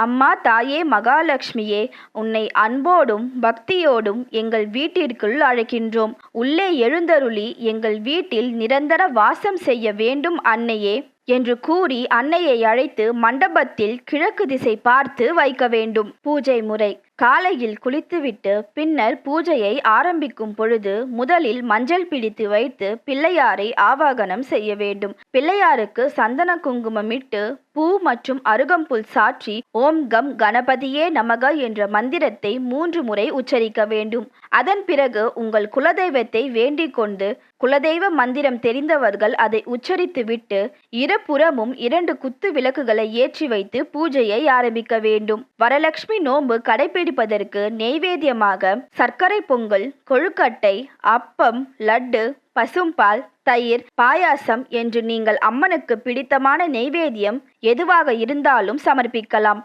அம்மா தாயே மகாலட்சுமியே, உன்னை அன்போடும் பக்தியோடும் எங்கள் வீட்டிற்குள் அழைக்கின்றோம். உள்ளே எழுந்தருளி எங்கள் வீட்டில் நிரந்தர வாசம் செய்ய வேண்டும் அன்னையே என்று கூறி அன்னையை அழைத்து மண்டபத்தில் கிழக்கு திசை பார்த்து வைக்க வேண்டும். பூஜை முறை: காலையில் குளித்துவிட்டு பின்னர் பூஜையை ஆரம்பிக்கும் பொழுது முதலில் மஞ்சள் பிடித்து வைத்து பிள்ளையாரை ஆவாகனம் செய்ய வேண்டும். பிள்ளையாருக்கு சந்தன குங்குமமிட்டு பூ மற்றும் அருகம்புல் சாற்றி ஓம் கம் கணபதியே நமக என்ற மந்திரத்தை 3 முறை உச்சரிக்க வேண்டும். அதன் பிறகு உங்கள் குலதெய்வத்தை வேண்டிக் கொண்டு, குலதெய்வ மந்திரம் தெரிந்தவர்கள் அதை உச்சரித்துவிட்டு இருபுறமும் 2 குத்து விளக்குகளை ஏற்றி வைத்து பூஜையை ஆரம்பிக்க வேண்டும். வரலட்சுமி நோன்பு கடைபிடிப்பதற்கு நெய்வேத்தியமாக சர்க்கரை பொங்கல், கொழுக்கட்டை, அப்பம், லட்டு, பசும்பால், தயிர், பாயாசம் என்று நீங்கள் அம்மனுக்கு பிடித்தமான நெய்வேத்தியம் எதுவாக இருந்தாலும் சமர்ப்பிக்கலாம்.